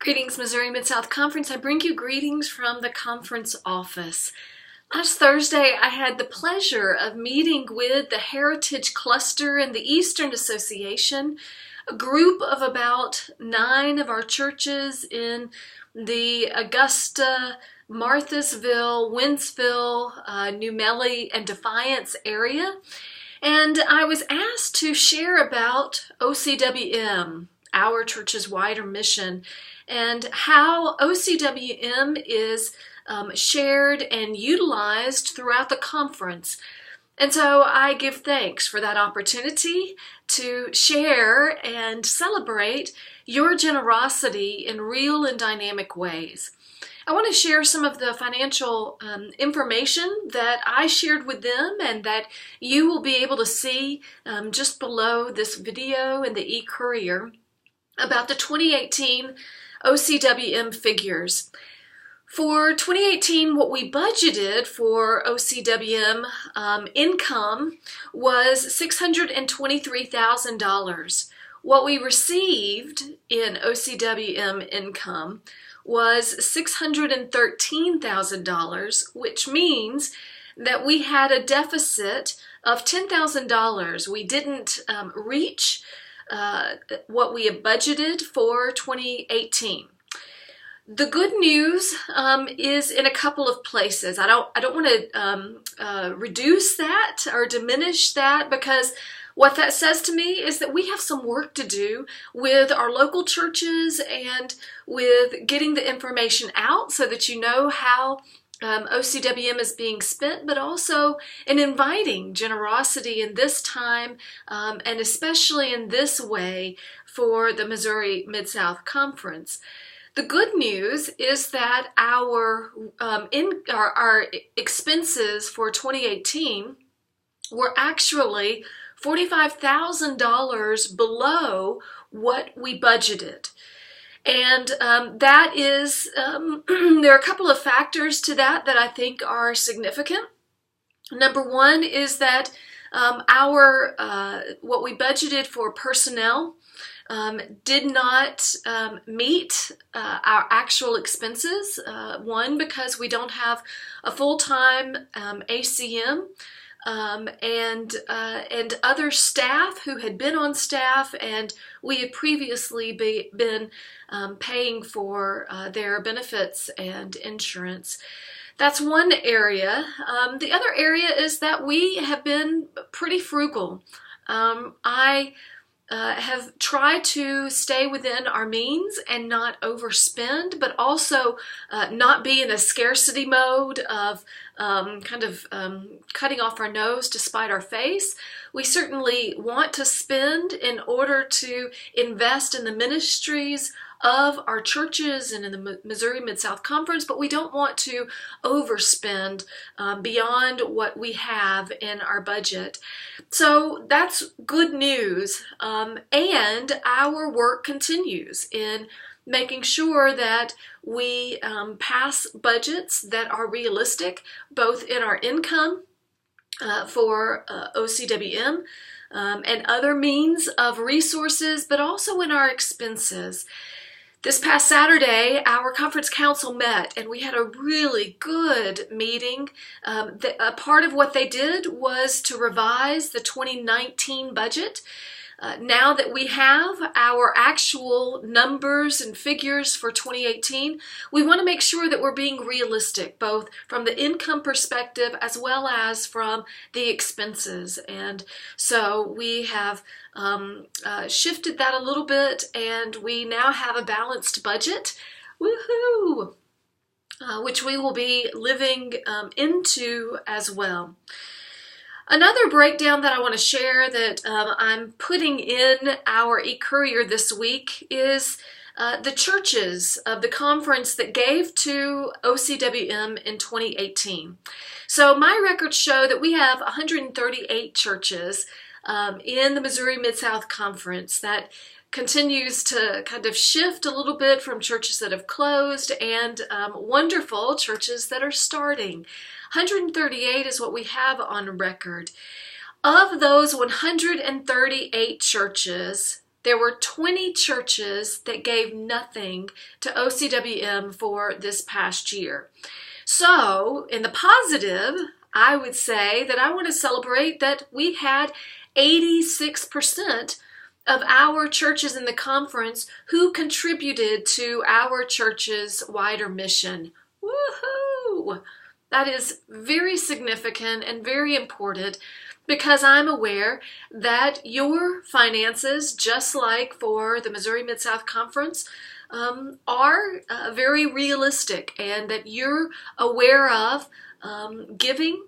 Greetings, Missouri Mid-South Conference. I bring you greetings from the conference office. Last Thursday, I had the pleasure of meeting with the Heritage Cluster and the Eastern Association, a group of about 9 of our churches in the Augusta, Marthasville, Wentzville, New Melly, and Defiance area. And I was asked to share about OCWM, our church's wider mission, and how OCWM is shared and utilized throughout the conference. And so I give thanks for that opportunity to share and celebrate your generosity in real and dynamic ways. I want to share some of the financial information that I shared with them and that you will be able to see just below this video in the e-Courier about the 2018 OCWM figures. For 2018, what we budgeted for OCWM income was $623,000. What we received in OCWM income was $613,000, which means that we had a deficit of $10,000. We didn't reach what we had budgeted for 2018. The good news is in a couple of places. I don't want to reduce that or diminish that, because what that says to me is that we have some work to do with our local churches and with getting the information out so that you know how OCWM is being spent, but also in inviting generosity in this time, and especially in this way for the Missouri Mid-South Conference. The good news is that our expenses for 2018 were actually $45,000 below what we budgeted. And that is, there are a couple of factors to that I think are significant. Number one is that what we budgeted for personnel did not meet our actual expenses. One, because we don't have a full-time ACM. And other staff who had been on staff, and we had previously been paying for their benefits and insurance. That's one area. The other area is that we have been pretty frugal. I have tried to stay within our means and not overspend, but also not be in a scarcity mode of cutting off our nose to spite our face. We certainly want to spend in order to invest in the ministries of our churches and in the Missouri Mid-South Conference, but we don't want to overspend beyond what we have in our budget. So that's good news, and our work continues in making sure that we pass budgets that are realistic, both in our income for OCWM and other means of resources, but also in our expenses. This past Saturday, our conference council met, and we had a really good meeting. A part of what they did was to revise the 2019 budget. Now that we have our actual numbers and figures for 2018, we want to make sure that we're being realistic, both from the income perspective as well as from the expenses. And so we have shifted that a little bit, and we now have a balanced budget. Woohoo! Which we will be living into as well. Another breakdown that I want to share that I'm putting in our e-Courier this week is the churches of the conference that gave to OCWM in 2018. So my records show that we have 138 churches in the Missouri Mid-South Conference. That continues to kind of shift a little bit from churches that have closed and wonderful churches that are starting. 138 is what we have on record. Of those 138 churches, there were 20 churches that gave nothing to OCWM for this past year. So, in the positive, I would say that I want to celebrate that we had 86% of our churches in the conference who contributed to our church's wider mission. Woohoo! That is very significant and very important, because I'm aware that your finances, just like for the Missouri Mid-South Conference, are very realistic, and that you're aware of giving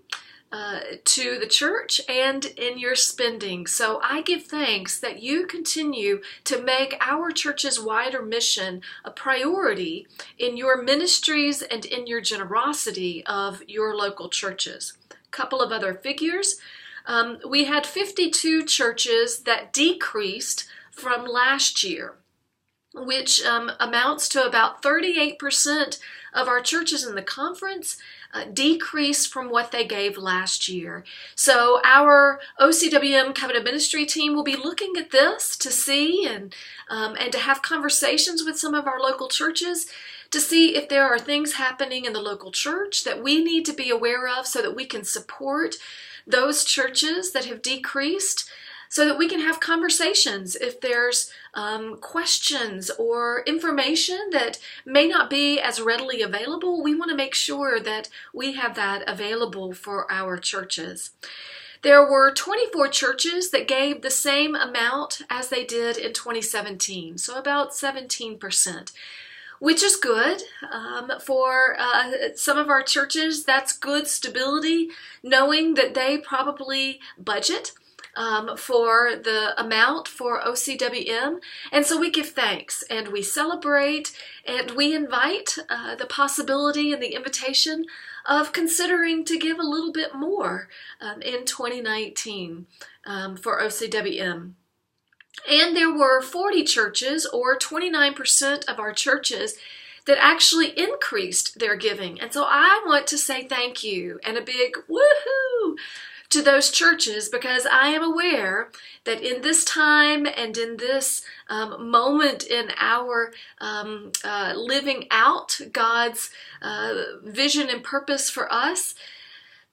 to the church and in your spending. So I give thanks that you continue to make our church's wider mission a priority in your ministries and in your generosity of your local churches. A couple of other figures. We had 52 churches that decreased from last year, which amounts to about 38% of our churches in the conference decreased from what they gave last year. So our OCWM Covenant Ministry team will be looking at this to see and to have conversations with some of our local churches to see if there are things happening in the local church that we need to be aware of so that we can support those churches that have decreased, so that we can have conversations if there's questions or information that may not be as readily available. We want to make sure that we have that available for our churches. There were 24 churches that gave the same amount as they did in 2017, so about 17%. Which is good. For some of our churches, that's good stability, knowing that they probably budget for the amount for OCWM. And so we give thanks and we celebrate and we invite the possibility and the invitation of considering to give a little bit more in 2019 for OCWM. And there were 40 churches, or 29% of our churches, that actually increased their giving. And so I want to say thank you and a big woohoo to those churches, because I am aware that in this time and in this moment in our living out God's vision and purpose for us,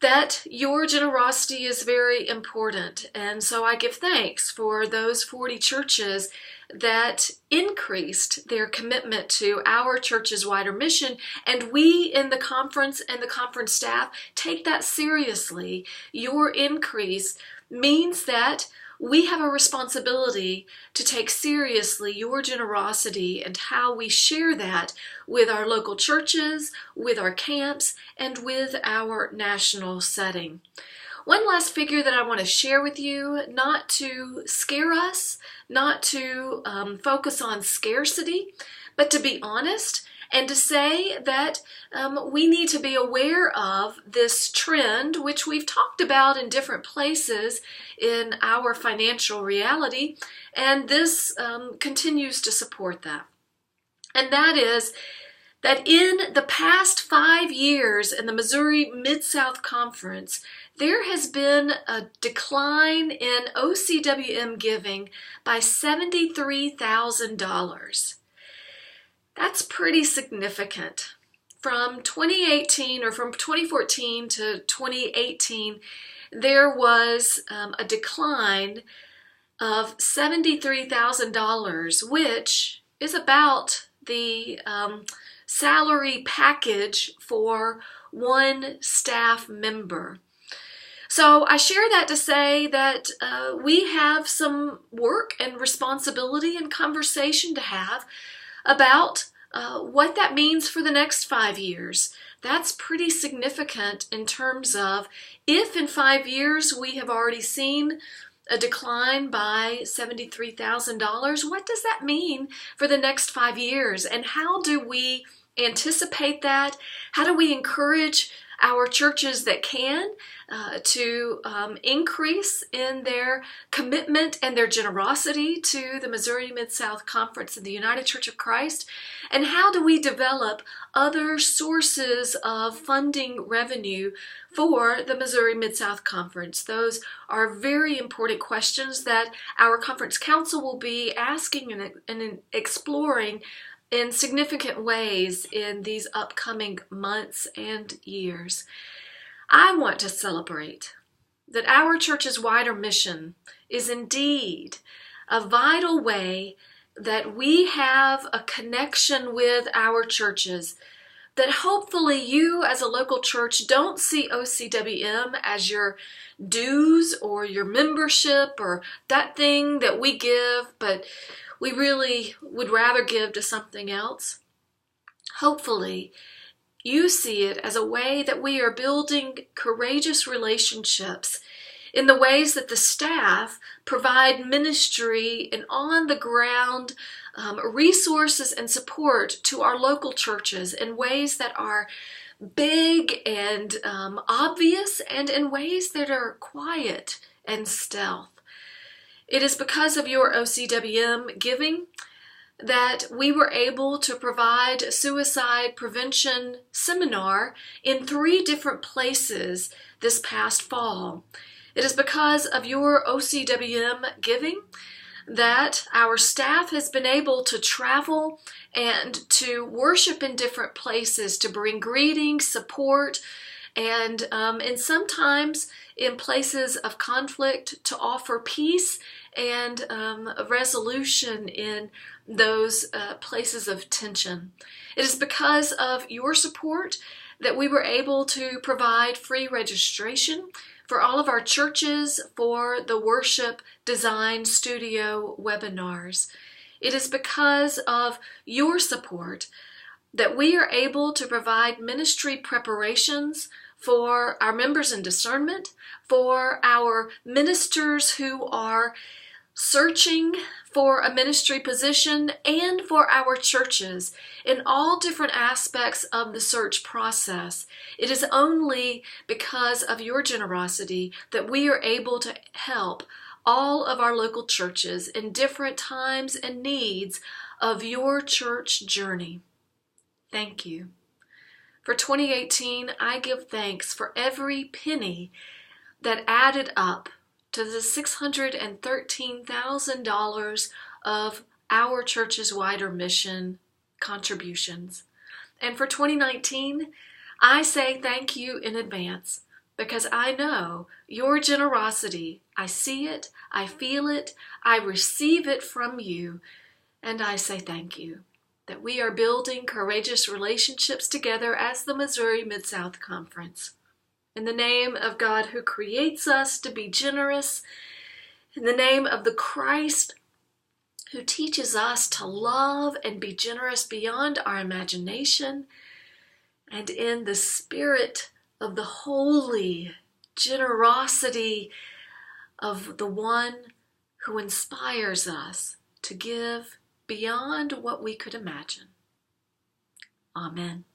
that your generosity is very important. And so I give thanks for those 40 churches that increased their commitment to our church's wider mission. And we in the conference and the conference staff take that seriously. Your increase means that we have a responsibility to take seriously your generosity and how we share that with our local churches, with our camps, and with our national setting. One last figure that I want to share with you, not to scare us, not to focus on scarcity, but to be honest and to say that we need to be aware of this trend, which we've talked about in different places in our financial reality, and this continues to support that. And that is that in the past 5 years in the Missouri Mid-South Conference, there has been a decline in OCWM giving by $73,000. That's pretty significant. From 2018 or from 2014 to 2018, there was a decline of $73,000, which is about the salary package for one staff member. So I share that to say that we have some work and responsibility and conversation to have about what that means for the next 5 years. That's pretty significant in terms of if in 5 years we have already seen a decline by $73,000, what does that mean for the next 5 years? And how do we anticipate that? How do we encourage our churches that can to increase in their commitment and their generosity to the Missouri Mid-South Conference and the United Church of Christ? And how do we develop other sources of funding revenue for the Missouri Mid-South Conference? Those are very important questions that our conference council will be asking and exploring in significant ways in these upcoming months and years. I want to celebrate that our church's wider mission is indeed a vital way that we have a connection with our churches, that hopefully you as a local church don't see OCWM as your dues or your membership or that thing that we give, but we really would rather give to something else. Hopefully, you see it as a way that we are building courageous relationships in the ways that the staff provide ministry and on-the-ground resources and support to our local churches in ways that are big and obvious, and in ways that are quiet and stealth. It is because of your OCWM giving that we were able to provide a suicide prevention seminar in 3 different places this past fall. It is because of your OCWM giving that our staff has been able to travel and to worship in different places, to bring greetings, support, and sometimes in places of conflict to offer peace and a resolution in those places of tension. It is because of your support that we were able to provide free registration for all of our churches for the Worship Design Studio webinars. It is because of your support that we are able to provide ministry preparations for our members in discernment, for our ministers who are searching for a ministry position, and for our churches in all different aspects of the search process. It is only because of your generosity that we are able to help all of our local churches in different times and needs of your church journey. Thank you. For 2018, I give thanks for every penny that added up to the $613,000 of our church's wider mission contributions. And for 2019, I say thank you in advance, because I know your generosity. I see it, I feel it, I receive it from you, and I say thank you, that we are building courageous relationships together as the Missouri Mid-South Conference. In the name of God who creates us to be generous, in the name of the Christ who teaches us to love and be generous beyond our imagination, and in the spirit of the holy generosity of the one who inspires us to give beyond what we could imagine. Amen.